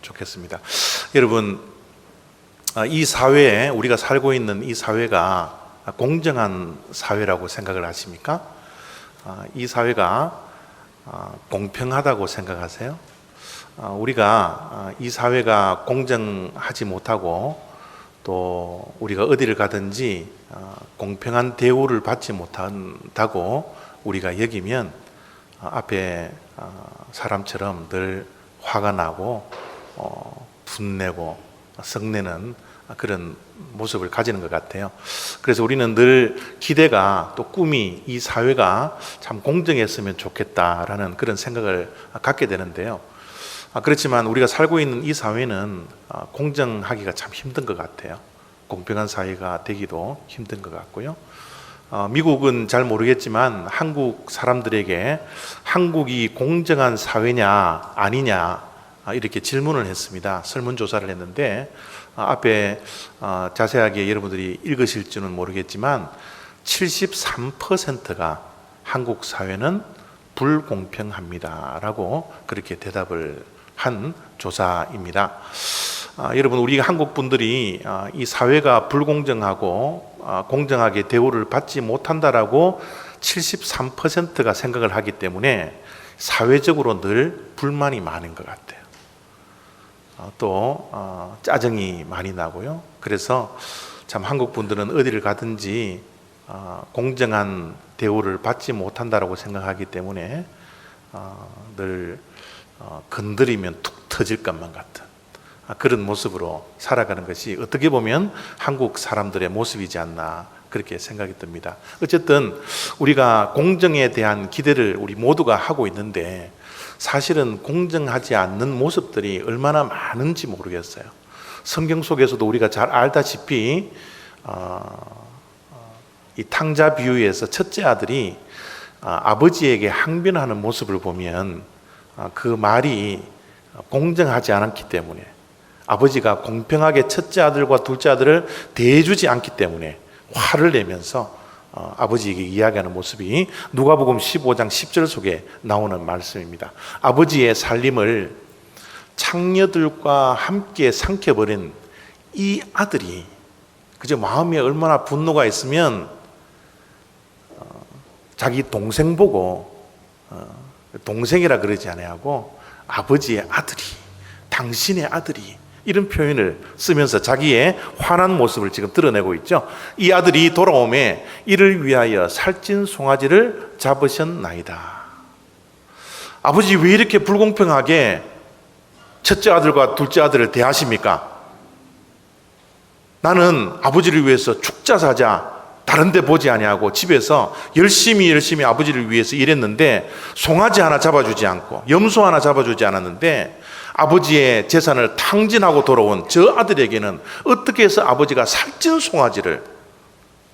좋겠습니다. 여러분, 이 사회에 우리가 살고 있는 이 사회가 공정한 사회라고 생각을 하십니까? 이 사회가 공평하다고 생각하세요? 우리가 이 사회가 공정하지 못하고 또 우리가 어디를 가든지 공평한 대우를 받지 못한다고 우리가 여기면 앞에 사람처럼 늘 화가 나고 분내고 성내는 그런 모습을 가지는 것 같아요. 그래서 우리는 늘 기대가 또 꿈이 이 사회가 참 공정했으면 좋겠다라는 그런 생각을 갖게 되는데요. 그렇지만 우리가 살고 있는 이 사회는 공정하기가 참 힘든 것 같아요. 공평한 사회가 되기도 힘든 것 같고요. 미국은 잘 모르겠지만 한국 사람들에게 한국이 공정한 사회냐 아니냐 이렇게 질문을 했습니다. 설문조사를 했는데 앞에 자세하게 여러분들이 읽으실지는 모르겠지만 73%가 한국 사회는 불공평합니다 라고 그렇게 대답을 한 조사입니다. 여러분, 우리 한국 분들이 이 사회가 불공정하고 공정하게 대우를 받지 못한다라고 73%가 생각을 하기 때문에 사회적으로 늘 불만이 많은 것 같아요. 또 짜증이 많이 나고요. 그래서 참 한국 분들은 어디를 가든지 공정한 대우를 받지 못한다라고 생각하기 때문에 늘 건드리면 툭 터질 것만 같은 그런 모습으로 살아가는 것이 어떻게 보면 한국 사람들의 모습이지 않나 그렇게 생각이 듭니다. 어쨌든 우리가 공정에 대한 기대를 우리 모두가 하고 있는데 사실은 공정하지 않는 모습들이 얼마나 많은지 모르겠어요. 성경 속에서도 우리가 잘 알다시피 이 탕자 비유에서 첫째 아들이 아버지에게 항변하는 모습을 보면 그 말이 공정하지 않았기 때문에 아버지가 공평하게 첫째 아들과 둘째 아들을 대해주지 않기 때문에 화를 내면서 아버지에게 이야기하는 모습이 누가복음 15장 10절 속에 나오는 말씀입니다. 아버지의 살림을 창녀들과 함께 삼켜버린 이 아들이 그저 마음에 얼마나 분노가 있으면 자기 동생 보고 동생이라 그러지 아니하고 아버지의 아들이, 당신의 아들이 이런 표현을 쓰면서 자기의 화난 모습을 지금 드러내고 있죠. 이 아들이 돌아오매 이를 위하여 살찐 송아지를 잡으셨나이다. 아버지 왜 이렇게 불공평하게 첫째 아들과 둘째 아들을 대하십니까? 나는 아버지를 위해서 죽자 사자 다른 데 보지 아니하고 집에서 열심히 아버지를 위해서 일했는데 송아지 하나 잡아주지 않고 염소 하나 잡아주지 않았는데 아버지의 재산을 탕진하고 돌아온 저 아들에게는 어떻게 해서 아버지가 살찐 송아지를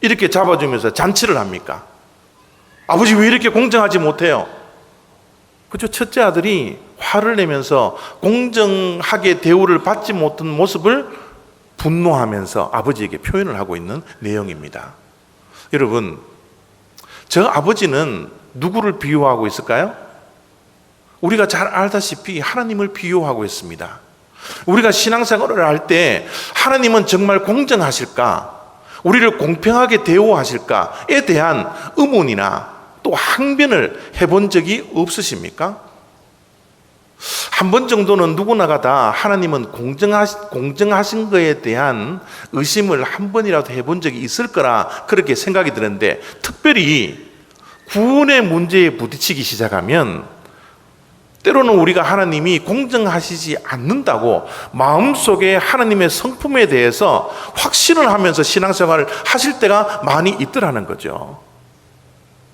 이렇게 잡아주면서 잔치를 합니까? 아버지 왜 이렇게 공정하지 못해요? 그죠? 첫째 아들이 화를 내면서 공정하게 대우를 받지 못한 모습을 분노하면서 아버지에게 표현을 하고 있는 내용입니다. 여러분, 저 아버지는 누구를 비유하고 있을까요? 우리가 잘 알다시피 하나님을 비유하고 있습니다. 우리가 신앙생활을 할 때 하나님은 정말 공정하실까? 우리를 공평하게 대우하실까에 대한 의문이나 또 항변을 해본 적이 없으십니까? 한 번 정도는 누구나가 다 하나님은 공정하신 것에 대한 의심을 한 번이라도 해본 적이 있을 거라 그렇게 생각이 드는데 특별히 구원의 문제에 부딪히기 시작하면 때로는 우리가 하나님이 공정하시지 않는다고 마음속에 하나님의 성품에 대해서 확신을 하면서 신앙생활을 하실 때가 많이 있더라는 거죠.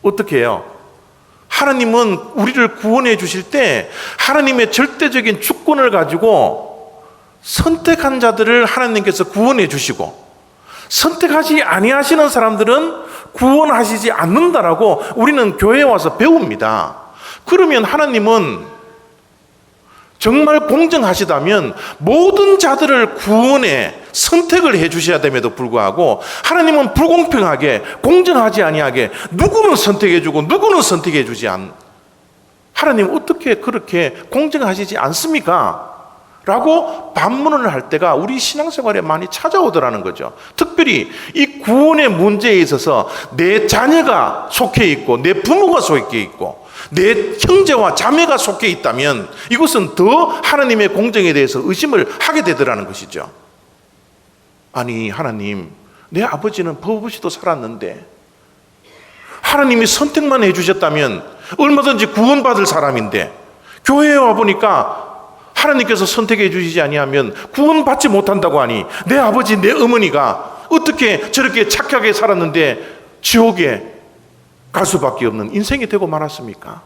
어떻게 해요? 하나님은 우리를 구원해 주실 때 하나님의 절대적인 주권을 가지고 선택한 자들을 하나님께서 구원해 주시고 선택하지 아니하시는 사람들은 구원하시지 않는다라고 우리는 교회에 와서 배웁니다. 그러면 하나님은 정말 공정하시다면 모든 자들을 구원에 선택을 해 주셔야 됨에도 불구하고 하나님은 불공평하게 공정하지 아니하게 누구는 선택해 주고 누구는 선택해 주지 않. 하나님 어떻게 그렇게 공정하시지 않습니까? 라고 반문을 할 때가 우리 신앙생활에 많이 찾아오더라는 거죠. 특별히 이 구원의 문제에 있어서 내 자녀가 속해 있고 내 부모가 속해 있고 내 형제와 자매가 속해 있다면 이것은 더 하나님의 공정에 대해서 의심을 하게 되더라는 것이죠. 아니, 하나님, 내 아버지는 법 없이도 살았는데 하나님이 선택만 해주셨다면 얼마든지 구원받을 사람인데 교회에 와보니까 하나님께서 선택해 주시지 아니하면 구원받지 못한다고 하니 내 아버지, 내 어머니가 어떻게 저렇게 착하게 살았는데 지옥에 갈 수밖에 없는 인생이 되고 말았습니까?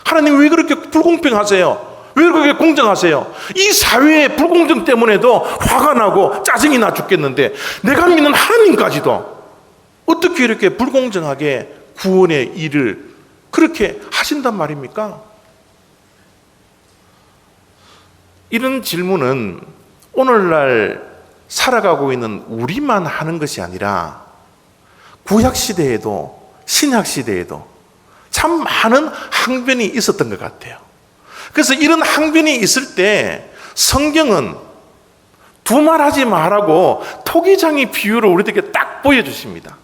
하나님 왜 그렇게 불공평하세요? 왜 그렇게 공정하세요? 이 사회의 불공정 때문에도 화가 나고 짜증이 나 죽겠는데 내가 믿는 하나님까지도 어떻게 이렇게 불공정하게 구원의 일을 그렇게 하신단 말입니까? 이런 질문은 오늘날 살아가고 있는 우리만 하는 것이 아니라 구약시대에도 신약시대에도 참 많은 항변이 있었던 것 같아요. 그래서 이런 항변이 있을 때 성경은 두말하지 말라고 토기장의 비유를 우리들에게 딱 보여주십니다.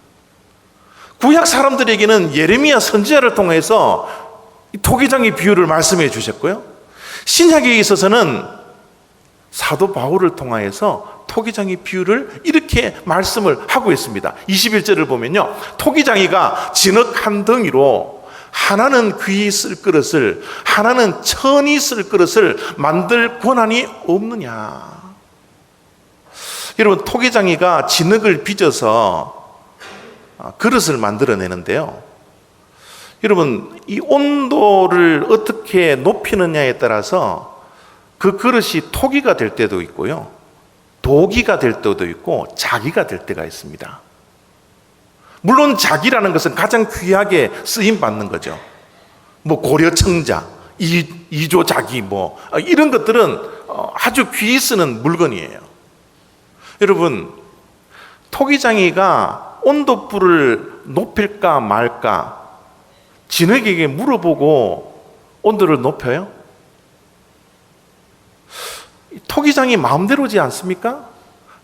구약 사람들에게는 예레미야 선지자를 통해서 토기장의 비유를 말씀해 주셨고요, 신약에 있어서는 사도 바울을 통하여서 토기장의 비유를 이렇게 말씀을 하고 있습니다. 21절을 보면요, 토기장이가 진흙 한 덩이로 하나는 귀히 쓸 그릇을 하나는 천이 쓸 그릇을 만들 권한이 없느냐. 여러분, 토기장이가 진흙을 빚어서 그릇을 만들어내는데요, 여러분, 이 온도를 어떻게 높이느냐에 따라서 그 그릇이 토기가 될 때도 있고요, 도기가 될 때도 있고 자기가 될 때가 있습니다. 물론 자기라는 것은 가장 귀하게 쓰임 받는 거죠. 뭐 고려청자, 이조자기 뭐 이런 것들은 아주 귀히 쓰는 물건이에요. 여러분, 토기장이가 온도불을 높일까 말까 진흙에게 물어보고 온도를 높여요? 토기장이 마음대로지 않습니까?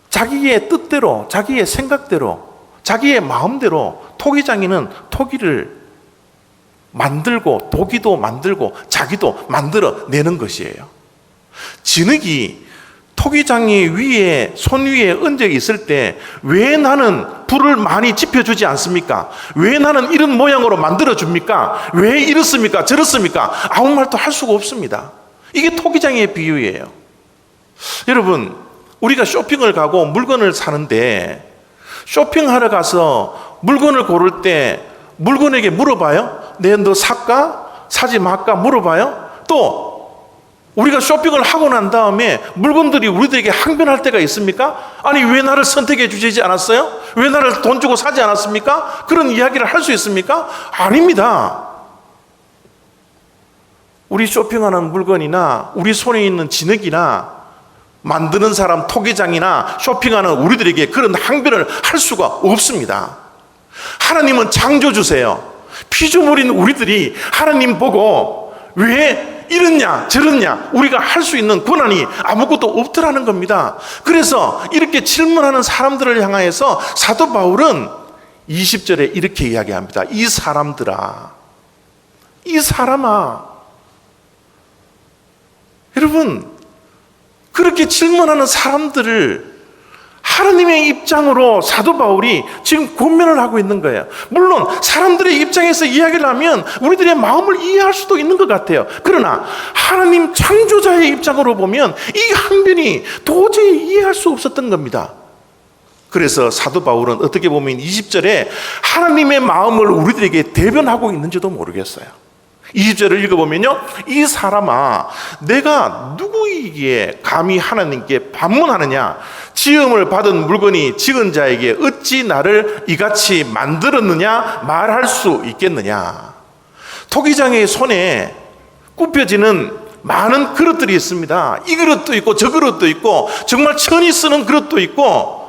자기의 뜻대로, 자기의 생각대로, 자기의 마음대로 토기장이는 토기를 만들고 도기도 만들고 자기도 만들어내는 것이에요. 진흙이 토기장이 위에, 손 위에 얹어 있을 때 왜 나는 불을 많이 지펴주지 않습니까? 왜 나는 이런 모양으로 만들어줍니까? 왜 이렇습니까? 저렇습니까? 아무 말도 할 수가 없습니다. 이게 토기장의 비유예요. 여러분, 우리가 쇼핑을 가고 물건을 사는데 쇼핑하러 가서 물건을 고를 때 물건에게 물어봐요? 너 살까? 사지 말까? 물어봐요? 또 우리가 쇼핑을 하고 난 다음에 물건들이 우리들에게 항변할 때가 있습니까? 아니, 왜 나를 선택해 주시지 않았어요? 왜 나를 돈 주고 사지 않았습니까? 그런 이야기를 할 수 있습니까? 아닙니다. 우리 쇼핑하는 물건이나 우리 손에 있는 진흙이나 만드는 사람 토기장이나 쇼핑하는 우리들에게 그런 항변을 할 수가 없습니다. 하나님은 창조주세요. 피조물인 우리들이 하나님 보고 왜 이렇냐 저렇냐 우리가 할 수 있는 권한이 아무것도 없더라는 겁니다. 그래서 이렇게 질문하는 사람들을 향하여서 사도 바울은 20절에 이렇게 이야기합니다. 이 사람들아, 이 사람아. 여러분, 그렇게 질문하는 사람들을 하나님의 입장으로 사도 바울이 지금 권면을 하고 있는 거예요. 물론 사람들의 입장에서 이야기를 하면 우리들의 마음을 이해할 수도 있는 것 같아요. 그러나 하나님 창조자의 입장으로 보면 이 항변이 도저히 이해할 수 없었던 겁니다. 그래서 사도 바울은 어떻게 보면 20절에 하나님의 마음을 우리들에게 대변하고 있는지도 모르겠어요. 20절을 읽어보면요, 이 사람아, 내가 누구이기에 감히 하나님께 반문하느냐? 지음을 받은 물건이 지은 자에게 어찌 나를 이같이 만들었느냐 말할 수 있겠느냐? 토기장의 손에 굽혀지는 많은 그릇들이 있습니다. 이 그릇도 있고 저 그릇도 있고 정말 천이 쓰는 그릇도 있고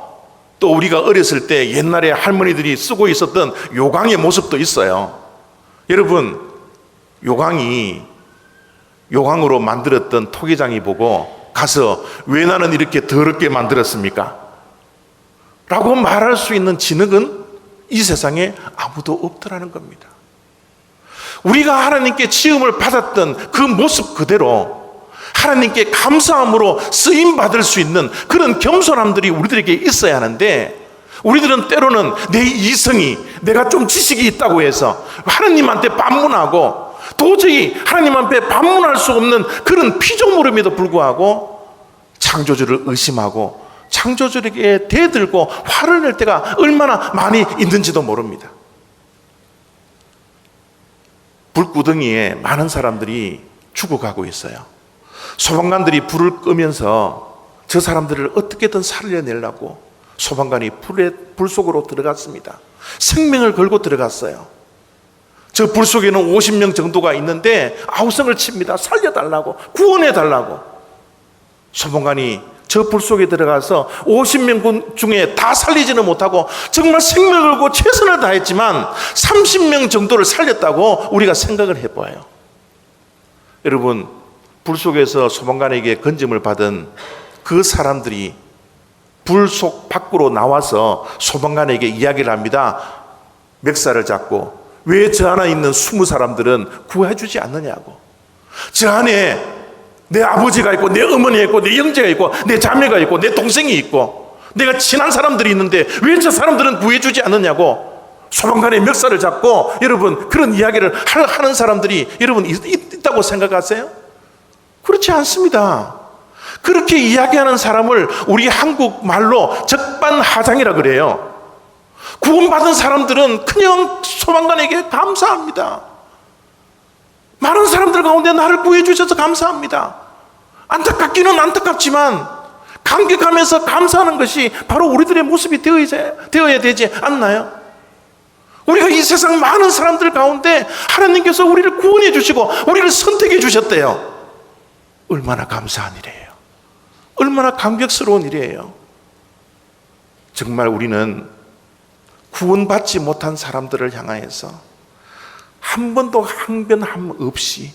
또 우리가 어렸을 때 옛날에 할머니들이 쓰고 있었던 요강의 모습도 있어요. 여러분, 요강으로 만들었던 토기장이 보고 가서 왜 나는 이렇게 더럽게 만들었습니까? 라고 말할 수 있는 진흙은 이 세상에 아무도 없더라는 겁니다. 우리가 하나님께 지음을 받았던 그 모습 그대로 하나님께 감사함으로 쓰임받을 수 있는 그런 겸손함들이 우리들에게 있어야 하는데, 우리들은 때로는 내 이성이, 내가 좀 지식이 있다고 해서 하나님한테 반문하고 도저히 하나님 앞에 반문할 수 없는 그런 피조물임에도 불구하고 창조주를 의심하고 창조주에게 대들고 화를 낼 때가 얼마나 많이 있는지도 모릅니다. 불구덩이에 많은 사람들이 죽어가고 있어요. 소방관들이 불을 끄면서 저 사람들을 어떻게든 살려내려고 소방관이 불 속으로 들어갔습니다. 생명을 걸고 들어갔어요. 저 불 속에는 50명 정도가 있는데 아우성을 칩니다. 살려달라고, 구원해달라고. 소방관이 저 불 속에 들어가서 50명 중에 다 살리지는 못하고 정말 생명을 걸고 최선을 다했지만 30명 정도를 살렸다고 우리가 생각을 해봐요. 여러분, 불 속에서 소방관에게 건짐을 받은 그 사람들이 불 속 밖으로 나와서 소방관에게 이야기를 합니다. 멱살을 잡고 왜 저 안에 있는 20사람들은 구해주지 않느냐고. 저 안에 내 아버지가 있고 내 어머니가 있고 내 형제가 있고 내 자매가 있고 내 동생이 있고 내가 친한 사람들이 있는데 왜 저 사람들은 구해주지 않느냐고 소방관의 멱살을 잡고, 여러분, 그런 이야기를 하는 사람들이 여러분 있다고 생각하세요? 그렇지 않습니다. 그렇게 이야기하는 사람을 우리 한국말로 적반하장이라 그래요. 구원받은 사람들은 그냥 소방관에게 감사합니다. 많은 사람들 가운데 나를 구해주셔서 감사합니다. 안타깝기는 안타깝지만 감격하면서 감사하는 것이 바로 우리들의 모습이 되어야 되지 않나요? 우리가 이 세상 많은 사람들 가운데 하나님께서 우리를 구원해 주시고 우리를 선택해 주셨대요. 얼마나 감사한 일이에요. 얼마나 감격스러운 일이에요. 정말 우리는 구원받지 못한 사람들을 향하여서 한 번도 항변함 없이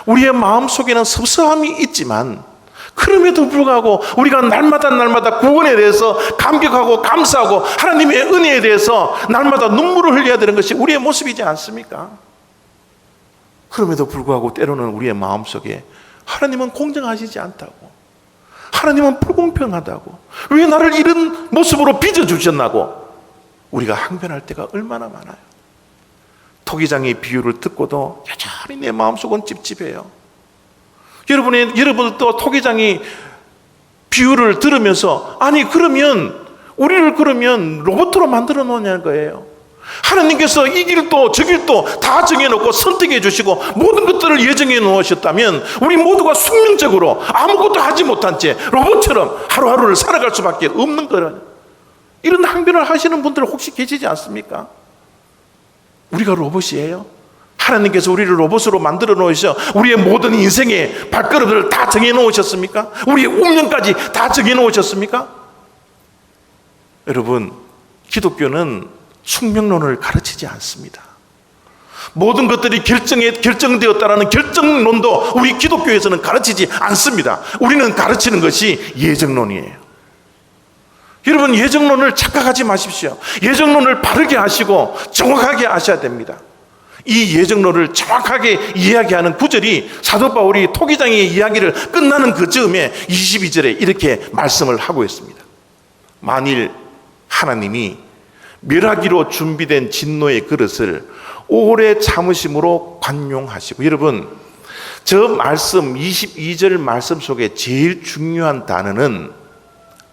우리의 마음속에는 섭섭함이 있지만 그럼에도 불구하고 우리가 날마다 구원에 대해서 감격하고 감사하고 하나님의 은혜에 대해서 날마다 눈물을 흘려야 되는 것이 우리의 모습이지 않습니까? 그럼에도 불구하고 때로는 우리의 마음속에 하나님은 공정하시지 않다고, 하나님은 불공평하다고, 왜 나를 이런 모습으로 빚어주셨나고 우리가 항변할 때가 얼마나 많아요. 토기장의 비유를 듣고도 여전히 내 마음속은 찝찝해요. 여러분도 토기장이 비유를 들으면서 아니 그러면 우리를 그러면 로봇으로 만들어 놓냐는 거예요. 하나님께서 이 길도 저 길도 다 정해놓고 선택해 주시고 모든 것들을 예정해 놓으셨다면 우리 모두가 숙명적으로 아무것도 하지 못한 채 로봇처럼 하루하루를 살아갈 수밖에 없는 거라는, 이런 항변을 하시는 분들 혹시 계시지 않습니까? 우리가 로봇이에요? 하나님께서 우리를 로봇으로 만들어 놓으셔 우리의 모든 인생의 발걸음을 다 정해 놓으셨습니까? 우리의 운명까지 다 정해 놓으셨습니까? 여러분, 기독교는 숙명론을 가르치지 않습니다. 모든 것들이 결정되었다라는 결정론도 우리 기독교에서는 가르치지 않습니다. 우리는 가르치는 것이 예정론이에요. 여러분, 예정론을 착각하지 마십시오. 예정론을 바르게 하시고 정확하게 하셔야 됩니다. 이 예정론을 정확하게 이야기하는 구절이 사도 바울이 토기장의 이야기를 끝나는 그 즈음에 22절에 이렇게 말씀을 하고 있습니다. 만일 하나님이 멸하기로 준비된 진노의 그릇을 오래 참으심으로 관용하시고, 여러분, 저 말씀 22절 말씀 속에 제일 중요한 단어는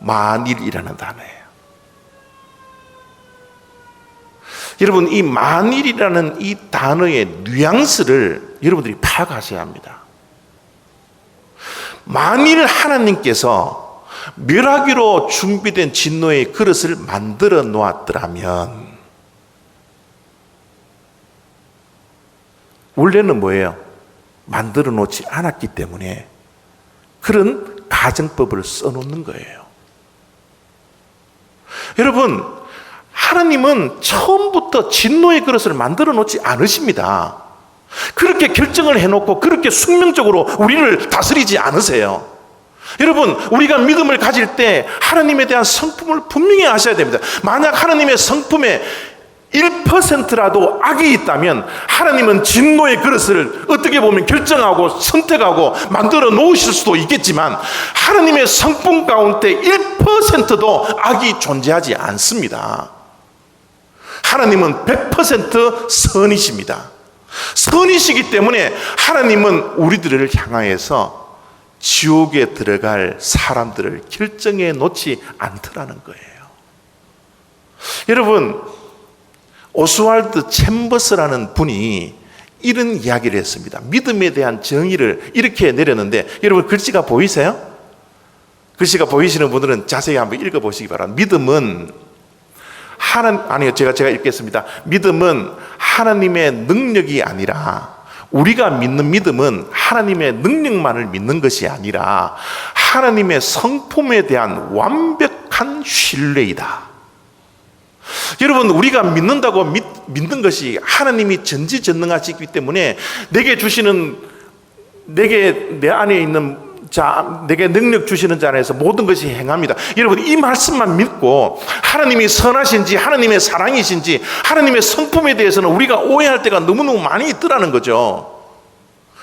만일이라는 단어예요. 여러분, 이 만일이라는 이 단어의 뉘앙스를 여러분들이 파악하셔야 합니다. 만일 하나님께서 멸하기로 준비된 진노의 그릇을 만들어 놓았더라면 원래는 뭐예요? 만들어 놓지 않았기 때문에 그런 가정법을 써놓는 거예요. 여러분, 하나님은 처음부터 진노의 그릇을 만들어 놓지 않으십니다. 그렇게 결정을 해놓고 그렇게 숙명적으로 우리를 다스리지 않으세요. 여러분, 우리가 믿음을 가질 때 하나님에 대한 성품을 분명히 아셔야 됩니다. 만약 하나님의 성품에 1%라도 악이 있다면 하나님은 진노의 그릇을 어떻게 보면 결정하고 선택하고 만들어 놓으실 수도 있겠지만 하나님의 성품 가운데 1%도 악이 존재하지 않습니다. 하나님은 100% 선이십니다. 선이시기 때문에 하나님은 우리들을 향하여서 지옥에 들어갈 사람들을 결정해 놓지 않더라는 거예요. 여러분, 오스왈드 챔버스라는 분이 이런 이야기를 했습니다. 믿음에 대한 정의를 이렇게 내렸는데, 여러분 글씨가 보이세요? 글씨가 보이시는 분들은 자세히 한번 읽어보시기 바랍니다. 믿음은 제가 읽겠습니다. 믿음은 하나님의 능력이 아니라, 우리가 믿는 믿음은 하나님의 능력만을 믿는 것이 아니라 하나님의 성품에 대한 완벽한 신뢰이다. 여러분, 우리가 믿는다고 믿는 것이 하나님이 전지전능하시기 때문에 내게 내 안에 있는 자, 내게 능력 주시는 자 안에서 모든 것이 행합니다. 여러분, 이 말씀만 믿고 하나님이 선하신지 하나님의 사랑이신지 하나님의 성품에 대해서는 우리가 오해할 때가 너무너무 많이 있더라는 거죠.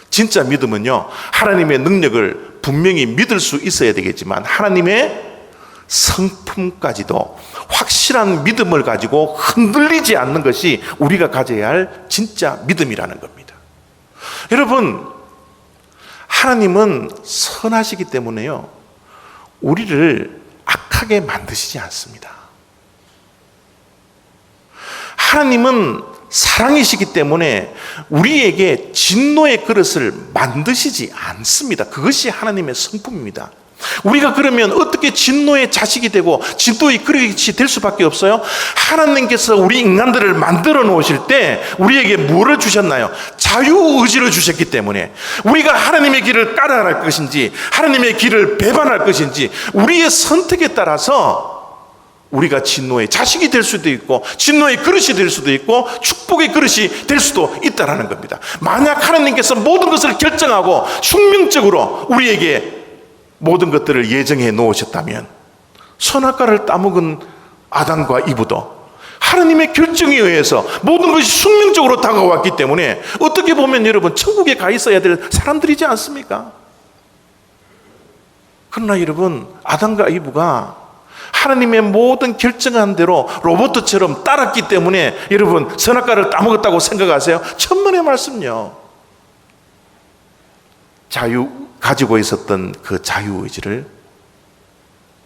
진짜 믿음은요, 하나님의 능력을 분명히 믿을 수 있어야 되겠지만 하나님의 성품까지도 확실한 믿음을 가지고 흔들리지 않는 것이 우리가 가져야 할 진짜 믿음이라는 겁니다. 여러분, 하나님은 선하시기 때문에요, 우리를 악하게 만드시지 않습니다. 하나님은 사랑이시기 때문에 우리에게 진노의 그릇을 만드시지 않습니다. 그것이 하나님의 성품입니다. 우리가 그러면 어떻게 진노의 자식이 되고 진노의 그릇이 될 수밖에 없어요? 하나님께서 우리 인간들을 만들어 놓으실 때 우리에게 뭐를 주셨나요? 자유의지를 주셨기 때문에 우리가 하나님의 길을 따라갈 것인지 하나님의 길을 배반할 것인지 우리의 선택에 따라서 우리가 진노의 자식이 될 수도 있고 진노의 그릇이 될 수도 있고 축복의 그릇이 될 수도 있다는 겁니다. 만약 하나님께서 모든 것을 결정하고 숙명적으로 우리에게 모든 것들을 예정해 놓으셨다면 선악과를 따먹은 아담과 이브도 하나님의 결정에 의해서 모든 것이 숙명적으로 다가왔기 때문에 어떻게 보면 여러분 천국에 가 있어야 될 사람들이지 않습니까? 그러나 여러분, 아담과 이브가 하나님의 모든 결정한 대로 로봇처럼 따랐기 때문에 여러분 선악과를 따먹었다고 생각하세요? 천만의 말씀요. 가지고 있었던 그 자유의지를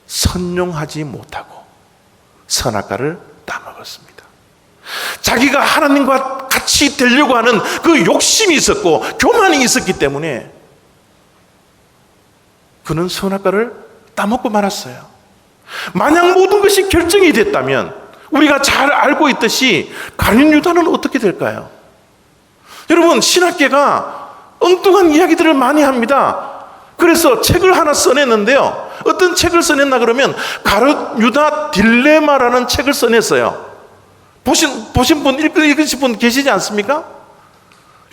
선용하지 못하고 선악과를 따먹었습니다. 자기가 하나님과 같이 되려고 하는 그 욕심이 있었고 교만이 있었기 때문에 그는 선악과를 따먹고 말았어요. 만약 모든 것이 결정이 됐다면 우리가 잘 알고 있듯이 가룟 유다는 어떻게 될까요? 여러분, 신학계가 엉뚱한 이야기들을 많이 합니다. 그래서 책을 하나 써냈는데요, 어떤 책을 써냈나 그러면 가룟 유다 딜레마라는 책을 써냈어요. 보신 분, 읽으신 분 계시지 않습니까?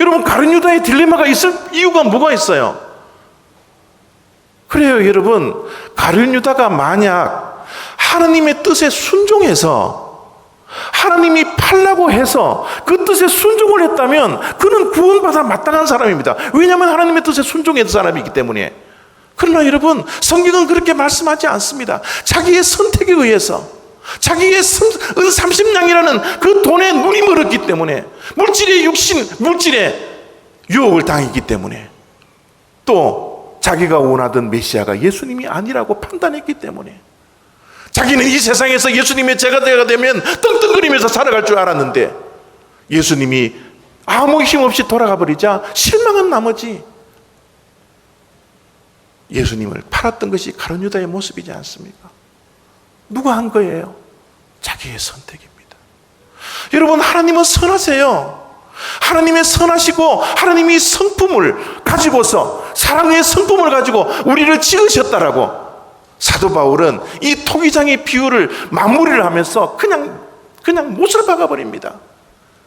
여러분, 가룟 유다의 딜레마가 있을 이유가 뭐가 있어요? 그래요, 여러분, 가룟 유다가 만약 하나님의 뜻에 순종해서 하나님이 팔라고 해서 그 뜻에 순종을 했다면 그는 구원받아 마땅한 사람입니다. 왜냐하면 하나님의 뜻에 순종했던 사람이기 때문에. 그러나 여러분, 성경은 그렇게 말씀하지 않습니다. 자기의 선택에 의해서 자기의 은 30냥이라는 그 돈에 눈이 멀었기 때문에, 물질의 육신, 물질의 유혹을 당했기 때문에, 또 자기가 원하던 메시아가 예수님이 아니라고 판단했기 때문에, 자기는 이 세상에서 예수님의 제자가 되면 떵떵거리면서 살아갈 줄 알았는데 예수님이 아무 힘없이 돌아가 버리자 실망한 나머지 예수님을 팔았던 것이 가룟 유다의 모습이지 않습니까? 누가 한 거예요? 자기의 선택입니다. 여러분, 하나님은 선하세요. 하나님의 선하시고 하나님이 성품을 가지고서, 사랑의 성품을 가지고 우리를 지으셨다라고 사도 바울은 이 토기장의 비유를 마무리를 하면서 그냥 못을 박아버립니다.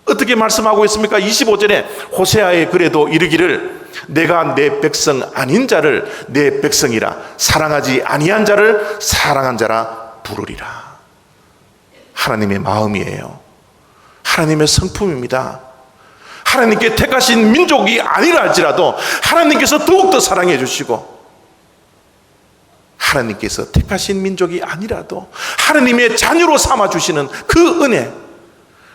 어떻게 말씀하고 있습니까? 25절에 호세아의 글에도 이르기를 내가 내 백성 아닌 자를 내 백성이라, 사랑하지 아니한 자를 사랑한 자라 부르리라. 하나님의 마음이에요. 하나님의 성품입니다. 하나님께 택하신 민족이 아니라 할지라도 하나님께서 더욱더 사랑해 주시고, 하나님께서 택하신 민족이 아니라도 하나님의 자녀로 삼아주시는 그 은혜,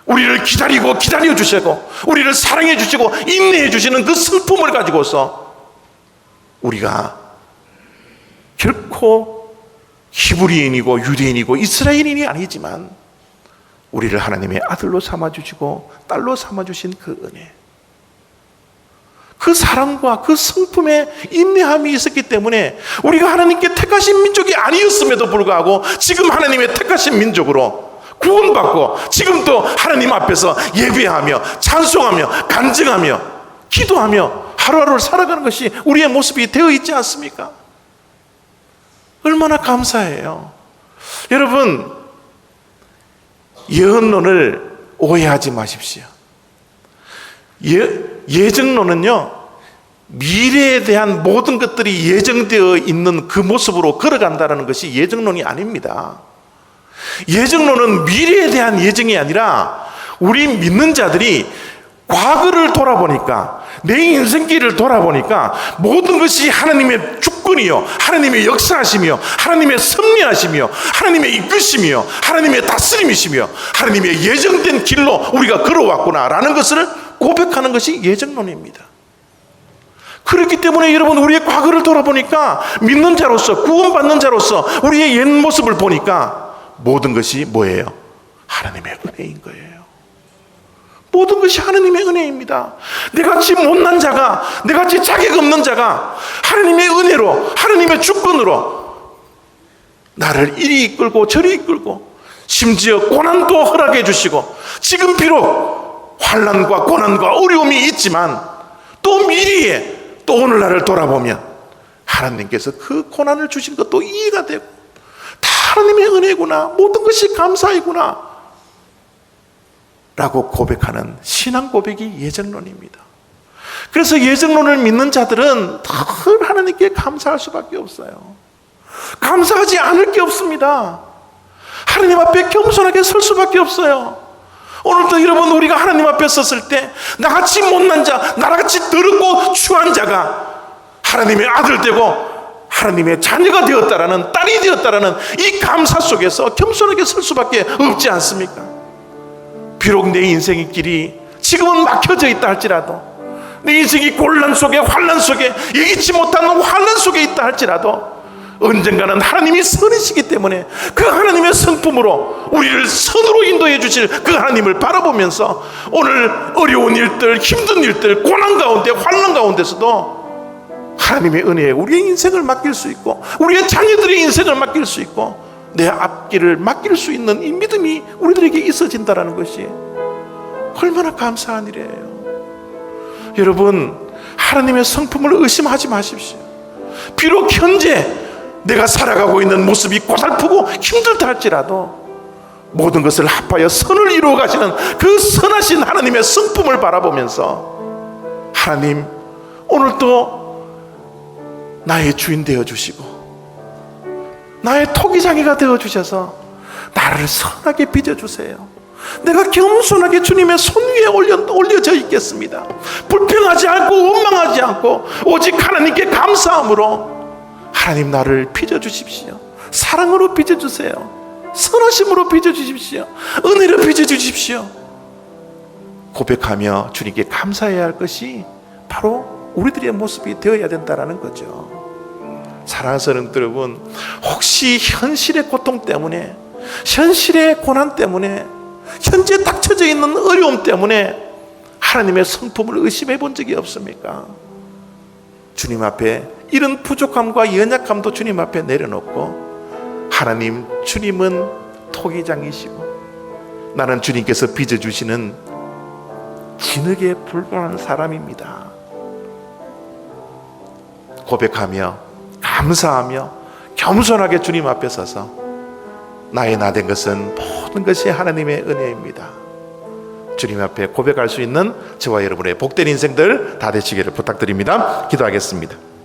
우리를 기다리고 기다려 주시고 우리를 사랑해 주시고 인내해 주시는 그 성품을 가지고서 우리가 결코 히브리인이고 유대인이고 이스라엘인이 아니지만 우리를 하나님의 아들로 삼아주시고 딸로 삼아주신 그 은혜, 그 사랑과 그 성품의 인내함이 있었기 때문에 우리가 하나님께 택하신 민족이 아니었음에도 불구하고 지금 하나님의 택하신 민족으로 구원받고 지금도 하나님 앞에서 예배하며 찬송하며 간증하며 기도하며 하루하루를 살아가는 것이 우리의 모습이 되어 있지 않습니까? 얼마나 감사해요. 여러분, 예언론을 오해하지 마십시오. 예정론은요, 미래에 대한 모든 것들이 예정되어 있는 그 모습으로 걸어간다는 것이 예정론이 아닙니다. 예정론은 미래에 대한 예정이 아니라 우리 믿는 자들이 과거를 돌아보니까, 내 인생길을 돌아보니까 모든 것이 하나님의 주권이요, 하나님의 역사하시며 하나님의 섭리하시며 하나님의 이끄심이요 하나님의 다스림이시며 하나님의 예정된 길로 우리가 걸어왔구나라는 것을 고백하는 것이 예정론입니다. 그렇기 때문에 여러분, 우리의 과거를 돌아보니까 믿는 자로서, 구원받는 자로서 우리의 옛 모습을 보니까 모든 것이 뭐예요? 하나님의 은혜인 거예요. 모든 것이 하나님의 은혜입니다. 내같이 못난 자가, 내같이 자격 없는 자가 하나님의 은혜로, 하나님의 주권으로 나를 이리 이끌고 저리 이끌고, 심지어 고난도 허락해 주시고, 지금 비록 환난과 고난과 어려움이 있지만 또 미래에 또 오늘날을 돌아보면 하나님께서 그 고난을 주신 것도 이해가 되고, 다 하나님의 은혜구나, 모든 것이 감사이구나 라고 고백하는 신앙 고백이 예정론입니다. 그래서 예정론을 믿는 자들은 늘 하나님께 감사할 수밖에 없어요. 감사하지 않을 게 없습니다. 하나님 앞에 겸손하게 설 수밖에 없어요. 오늘도 여러분, 우리가 하나님 앞에 섰을 때 나같이 못난 자, 나같이 더럽고 추한 자가 하나님의 아들 되고 하나님의 자녀가 되었다라는, 딸이 되었다라는 이 감사 속에서 겸손하게 설 수밖에 없지 않습니까? 비록 내 인생의 길이 지금은 막혀져 있다 할지라도, 내 인생이 곤란 속에, 환난 속에, 예기치 못한 환난 속에 있다 할지라도 언젠가는 하나님이 선이시기 때문에 그 하나님의 성품으로 우리를 선으로 인도해 주실 그 하나님을 바라보면서 오늘 어려운 일들, 힘든 일들, 고난 가운데, 환난 가운데서도 하나님의 은혜에 우리의 인생을 맡길 수 있고, 우리의 자녀들의 인생을 맡길 수 있고, 내 앞길을 맡길 수 있는 이 믿음이 우리들에게 있어진다는 것이 얼마나 감사한 일이에요. 여러분, 하나님의 성품을 의심하지 마십시오. 비록 현재 내가 살아가고 있는 모습이 고달프고 힘들다 할지라도 모든 것을 합하여 선을 이루어 가시는 그 선하신 하나님의 성품을 바라보면서, 하나님, 오늘도 나의 주인 되어 주시고 나의 토기장이가 되어 주셔서 나를 선하게 빚어주세요. 내가 겸손하게 주님의 손 위에 올려져 있겠습니다. 불평하지 않고 원망하지 않고 오직 하나님께 감사함으로, 하나님 나를 빚어주십시오. 사랑으로 빚어주세요. 선하심으로 빚어주십시오. 은혜로 빚어주십시오. 고백하며 주님께 감사해야 할 것이 바로 우리들의 모습이 되어야 된다는 거죠. 사랑하는 성도 여러분, 혹시 현실의 고통 때문에, 현실의 고난 때문에, 현재 닥쳐져 있는 어려움 때문에 하나님의 성품을 의심해 본 적이 없습니까? 주님 앞에 이런 부족함과 연약함도 주님 앞에 내려놓고, 하나님, 주님은 토기장이시고 나는 주님께서 빚어주시는 진흙에 불과한 사람입니다. 고백하며 감사하며 겸손하게 주님 앞에 서서 나의 나 된 것은 모든 것이 하나님의 은혜입니다. 주님 앞에 고백할 수 있는 저와 여러분의 복된 인생들 다 되시기를 부탁드립니다. 기도하겠습니다.